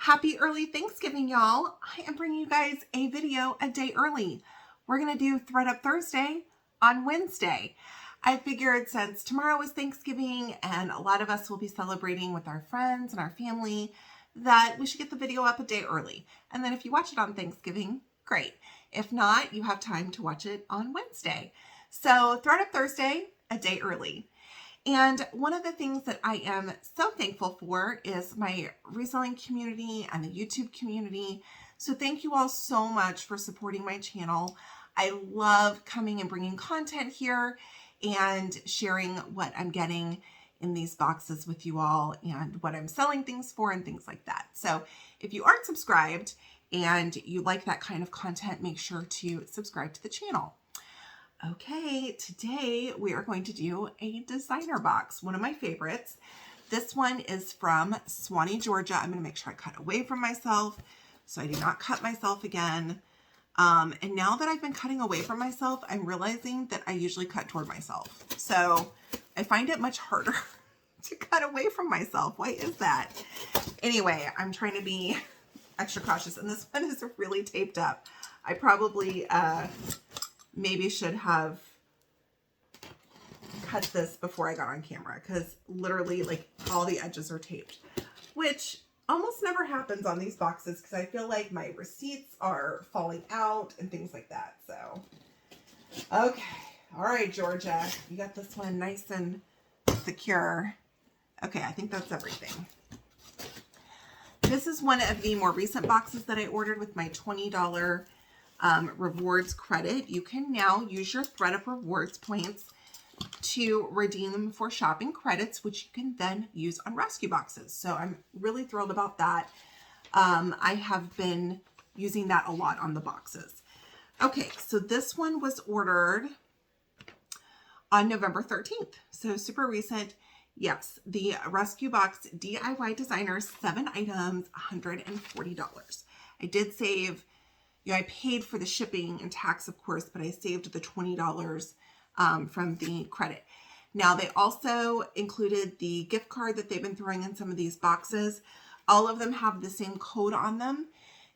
Happy early Thanksgiving, y'all. I am bringing you guys a video a day early. We're going to do Thredup Thursday on Wednesday. I figured since tomorrow is Thanksgiving and a lot of us will be celebrating with our friends and our family that we should get the video up a day early. And then if you watch it on Thanksgiving, great. If not, you have time to watch it on Wednesday. So Thredup Thursday, a day early. And one of the things that I am so thankful for is my reselling community and the YouTube community. So thank you all so much for supporting my channel. I love coming and bringing content here and sharing what I'm getting in these boxes with you all and what I'm selling things for and things like that. So if you aren't subscribed and you like that kind of content, make sure to subscribe to the channel. Okay, today we are going to do a designer box, one of my favorites. This one is from Suwanee, Georgia. I'm going to make sure I cut away from myself so I do not cut myself again. And now that I've been cutting away from myself, I'm realizing that I usually cut toward myself. So I find it much harder to cut away from myself. Why is that? Anyway, I'm trying to be extra cautious. And this one is really taped up. I probably maybe should have cut this before I got on camera because literally like all the edges are taped, which almost never happens on these boxes because I feel like my receipts are falling out and things like that. So, okay. All right, Georgia, you got this one nice and secure. Okay, I think that's everything. This is one of the more recent boxes that I ordered with my $20 rewards credit. You can now use your Thredup rewards points to redeem them for shopping credits, which you can then use on rescue boxes. So I'm really thrilled about that. I have been using that a lot on the boxes. Okay, so this one was ordered on November 13th. So super recent. Yes, the rescue box DIY designer, 7 items, $140. I did save. You know, I paid for the shipping and tax, of course, but I saved the $20 from the credit. Now, they also included the gift card that they've been throwing in some of these boxes. All of them have the same code on them.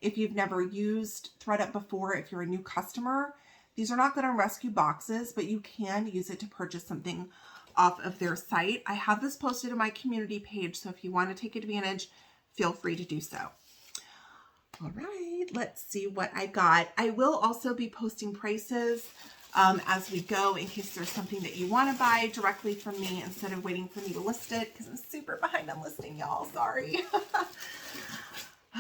If you've never used Thredup before, if you're a new customer, these are not good on rescue boxes, but you can use it to purchase something off of their site. I have this posted on my community page, so if you want to take advantage, feel free to do so. All right, let's see what I got. I will also be posting prices as we go in case there's something that you want to buy directly from me instead of waiting for me to list it because I'm super behind on listing, y'all. Sorry.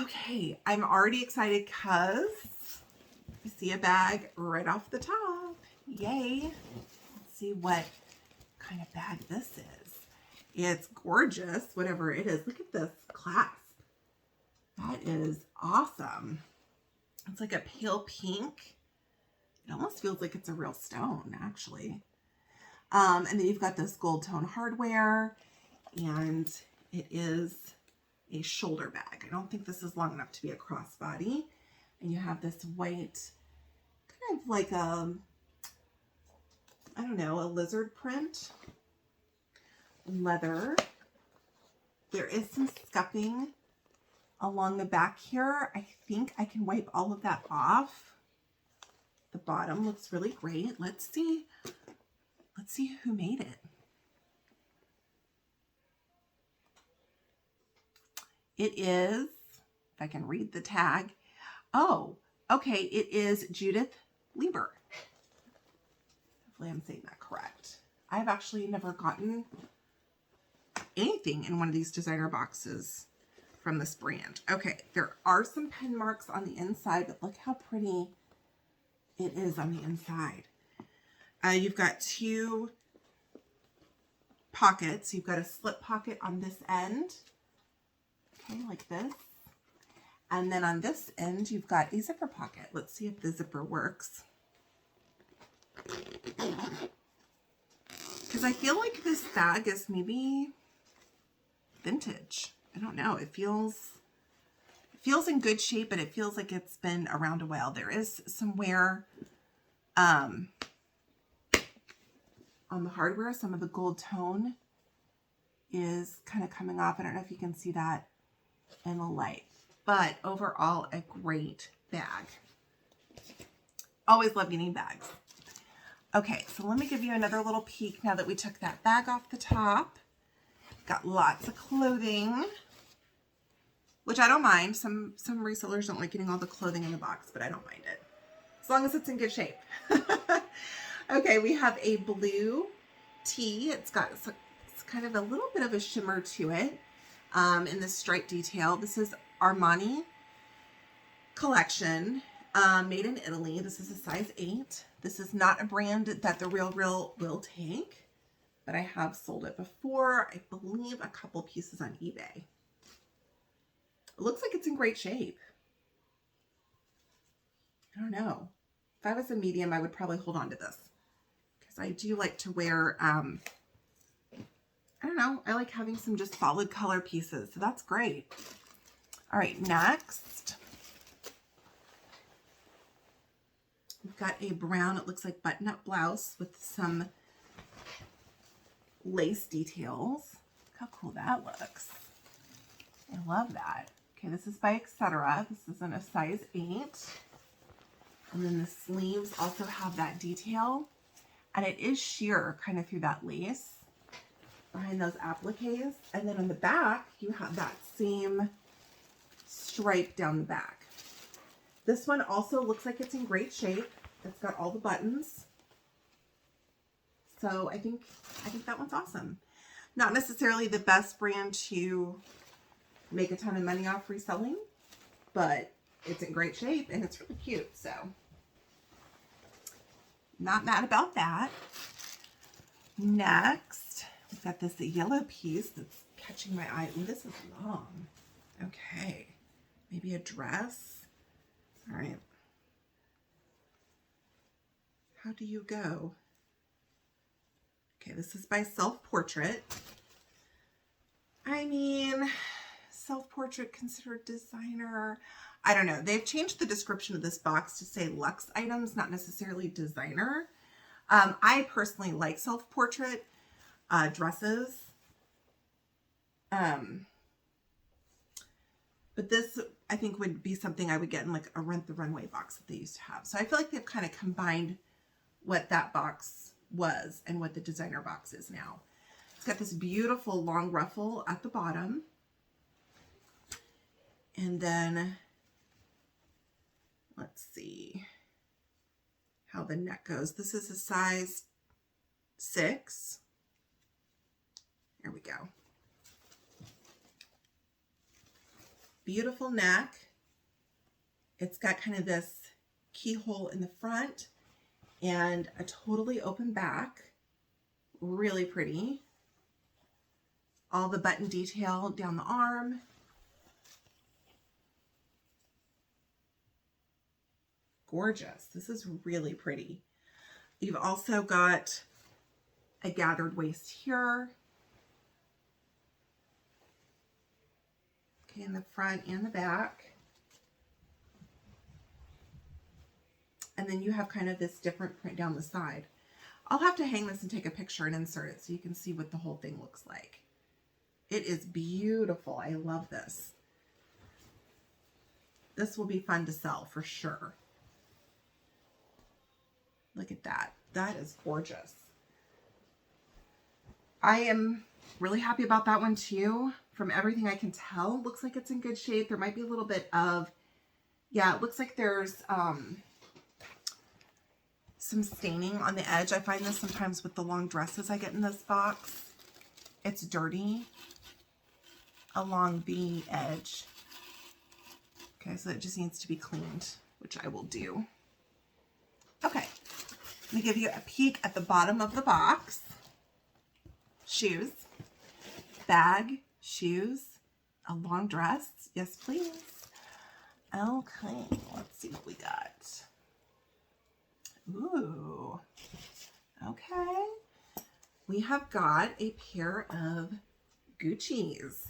Okay, I'm already excited because I see a bag right off the top. Yay. Let's see what kind of bag this is. It's gorgeous, whatever it is. Look at this clasp. That is awesome. It's like a pale pink. It almost feels like it's a real stone, actually. And then you've got this gold tone hardware, and it is a shoulder bag. I don't think this is long enough to be a crossbody. And you have this white, kind of like a, I don't know, a lizard print. Leather. There is some scuffing along the back here. I think I can wipe all of that off. The bottom looks really great. Let's see who made it. It is, if I can read the tag. Oh, okay. It is Judith Lieber. Hopefully I'm saying that correct. I've actually never gotten anything in one of these designer boxes from this brand. Okay, there are some pen marks on the inside, but look how pretty it is on the inside. You've got 2 pockets. You've got a slip pocket on this end, okay, like this. And then on this end, you've got a zipper pocket. Let's see if the zipper works. Because I feel like this bag is maybe vintage. I don't know. It feels in good shape, but it feels like it's been around a while. There is some wear on the hardware. Some of the gold tone is kind of coming off. I don't know if you can see that in the light. but overall a great bag. Always love getting bags. Okay, so let me give you another little peek now that we took that bag off the top. Got lots of clothing, which I don't mind. Some resellers don't like getting all the clothing in the box, but I don't mind it, as long as it's in good shape. Okay, we have a blue tee. It's kind of a little bit of a shimmer to it in the stripe detail. This is Armani collection, made in Italy. This is a size 8. This is not a brand that The RealReal will take, but I have sold it before. I believe a couple pieces on eBay. It looks like it's in great shape. I don't know. If I was a medium, I would probably hold on to this, because I do like to wear, I don't know, I like having some just solid color pieces, so that's great. All right, next, we've got a brown, it looks like button-up blouse with some lace details. Look how cool that looks. I love that. Okay, this is by Etc. This is in a size 8. And then the sleeves also have that detail. And it is sheer kind of through that lace behind those appliques. And then on the back, you have that same stripe down the back. This one also looks like it's in great shape. It's got all the buttons. So I think that one's awesome. Not necessarily the best brand to make a ton of money off reselling, but it's in great shape and it's really cute. So not mad about that. Next, we've got this yellow piece that's catching my eye. Ooh, this is long. Okay. Maybe a dress. All right. How do you go? Okay, this is by Self Portrait. I mean, Self Portrait considered designer. I don't know. They've changed the description of this box to say luxe items, not necessarily designer. I personally like Self Portrait dresses. But this, I think, would be something I would get in like a Rent the Runway box that they used to have. So I feel like they've kind of combined what that box was and what the designer box is now. It's got this beautiful long ruffle at the bottom. And then, let's see how the neck goes. This is a size 6. There we go. Beautiful neck. It's got kind of this keyhole in the front and a totally open back. Really pretty. All the button detail down the arm. Gorgeous. This is really pretty. You've also got a gathered waist here. Okay, in the front and the back. And then you have kind of this different print down the side. I'll have to hang this and take a picture and insert it so you can see what the whole thing looks like. It is beautiful. I love this. This will be fun to sell for sure. Look at that. That is gorgeous. I am really happy about that one too. From everything I can tell, it looks like it's in good shape. There might be a little bit of, yeah, it looks like there's some staining on the edge. I find this sometimes with the long dresses I get in this box. It's dirty along the edge. Okay, so it just needs to be cleaned, which I will do. Okay, let me give you a peek at the bottom of the box. Shoes, bag, shoes, a long dress. Yes, please. Okay, let's see what we got. Ooh, okay. We have got a pair of Gucci's.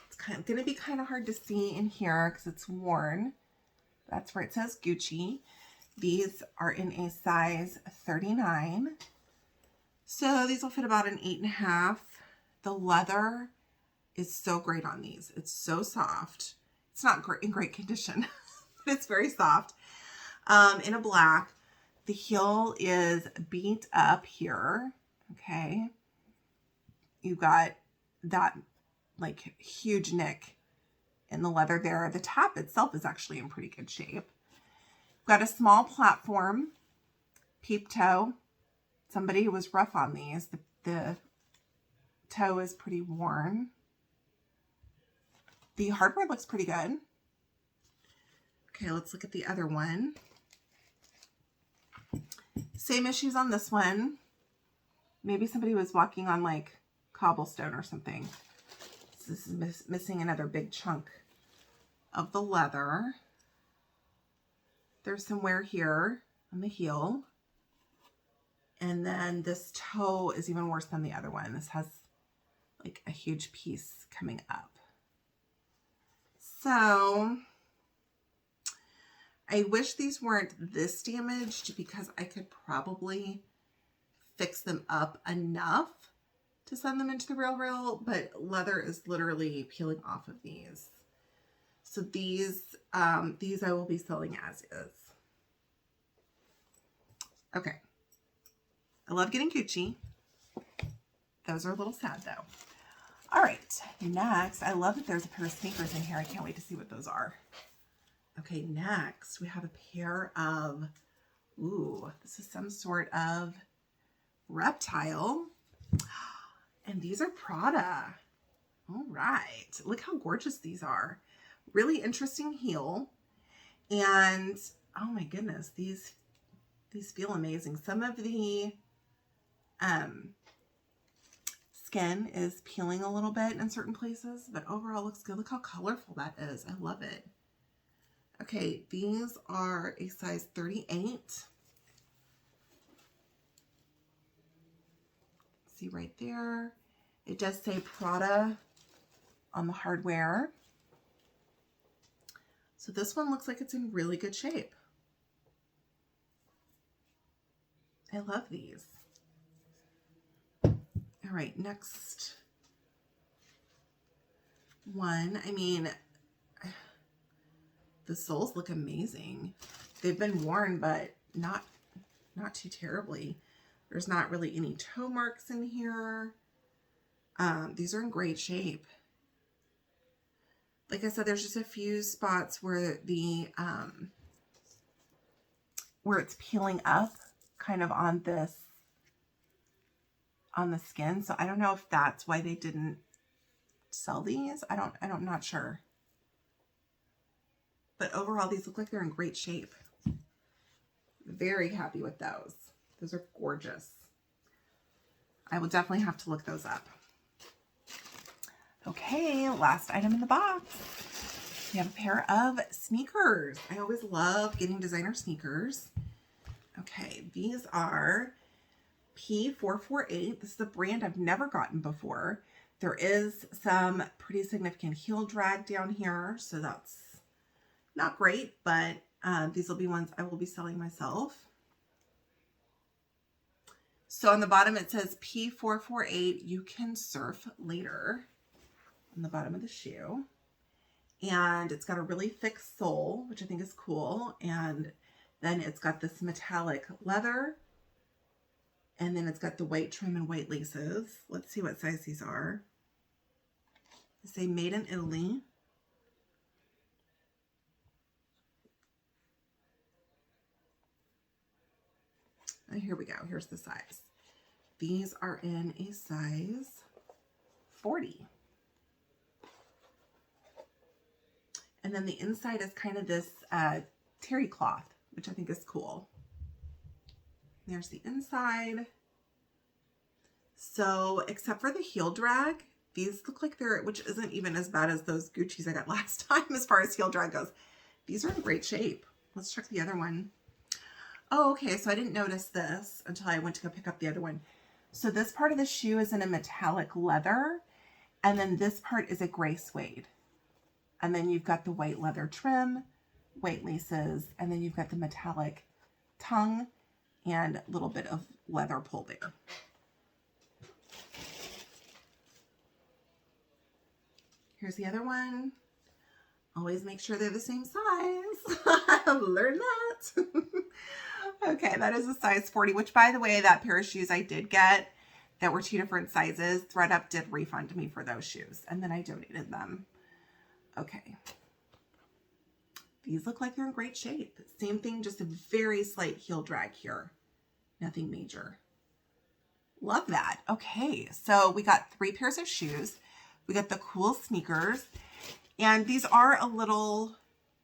It's going to be kind of hard to see in here because it's worn. That's where it says Gucci. These are in a size 39. So these will fit about an 8.5. The leather is so great on these. It's so soft. It's not in great condition, but it's very soft. In a black. The heel is beat up here. Okay. You've got that like huge nick in the leather there. The top itself is actually in pretty good shape. Got a small platform, peep toe. Somebody was rough on these. The toe is pretty worn. The hardware looks pretty good. Okay, let's look at the other one. Same issues on this one. Maybe somebody was walking on like cobblestone or something. So this is missing another big chunk of the leather. There's some wear here on the heel. And then this toe is even worse than the other one. This has like a huge piece coming up. So I wish these weren't this damaged because I could probably fix them up enough to send them into the Reselling, but leather is literally peeling off of these. So these I will be selling as is. Okay. I love getting Gucci. Those are a little sad though. All right, next, I love that there's a pair of sneakers in here. I can't wait to see what those are. Okay, next we have a pair of, ooh, this is some sort of reptile. And these are Prada. All right, look how gorgeous these are. Really interesting heel. And oh my goodness, these feel amazing. Some of the skin is peeling a little bit in certain places, but overall looks good. Look how colorful that is. I love it. Okay, these are a size 38. See right there. It does say Prada on the hardware. So this one looks like it's in really good shape. I love these. All right, next one. I mean, the soles look amazing. They've been worn, but not too terribly. There's not really any toe marks in here. These are in great shape. Like I said, there's just a few spots where the where it's peeling up kind of on the skin. So I don't know if that's why they didn't sell these. I'm not sure. But overall, these look like they're in great shape. Very happy with those. Those are gorgeous. I will definitely have to look those up. Okay, last item in the box. We have a pair of sneakers. I always love getting designer sneakers. Okay, these are P448. This is a brand I've never gotten before. There is some pretty significant heel drag down here, so that's not great, but these will be ones I will be selling myself. So on the bottom it says P448, you can surf later, on the bottom of the shoe. And it's got a really thick sole, which I think is cool. And then it's got this metallic leather. And then it's got the white trim and white laces. Let's see what size these are. They say made in Italy. And here we go. Here's the size. These are in a size 40. And then the inside is kind of this terry cloth, which I think is cool. There's the inside. So except for the heel drag, these look like they're, which isn't even as bad as those Gucci's I got last time as far as heel drag goes. These are in great shape. Let's check the other one. Oh, okay. So I didn't notice this until I went to go pick up the other one. So this part of the shoe is in a metallic leather. And then this part is a gray suede. And then you've got the white leather trim, white laces, and then you've got the metallic tongue and a little bit of leather pull there. Here's the other one. Always make sure they're the same size. I've learned that. Okay, that is a size 40, which by the way, that pair of shoes I did get that were 2 different sizes. Thredup did refund me for those shoes, and then I donated them. Okay. These look like they're in great shape. Same thing, just a very slight heel drag here. Nothing major. Love that. Okay, so we got 3 pairs of shoes. We got the cool sneakers. And these are a little,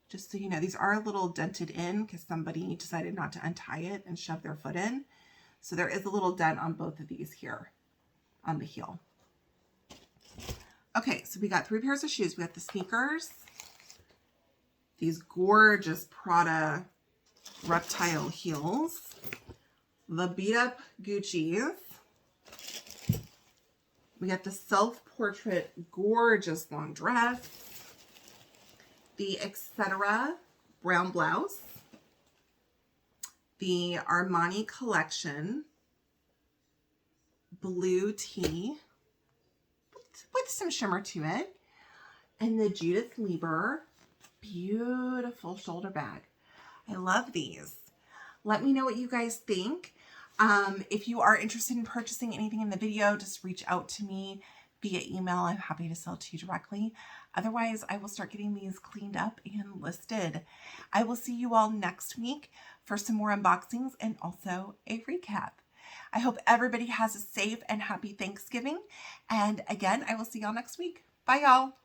just so you know, these are a little dented in because somebody decided not to untie it and shove their foot in. So there is a little dent on both of these here on the heel. Okay, so we got 3 pairs of shoes. We got the sneakers, these gorgeous Prada reptile heels, the beat up Gucci's. We got the self-portrait gorgeous long dress, the Etc. brown blouse, the Armani collection blue tee with some shimmer to it, and the Judith Lieber beautiful shoulder bag. I love these. Let me know what you guys think. If you are interested in purchasing anything in the video, just reach out to me via email. I'm happy to sell to you directly. Otherwise, I will start getting these cleaned up and listed. I will see you all next week for some more unboxings and also a recap. I hope everybody has a safe and happy Thanksgiving. And again, I will see y'all next week. Bye, y'all.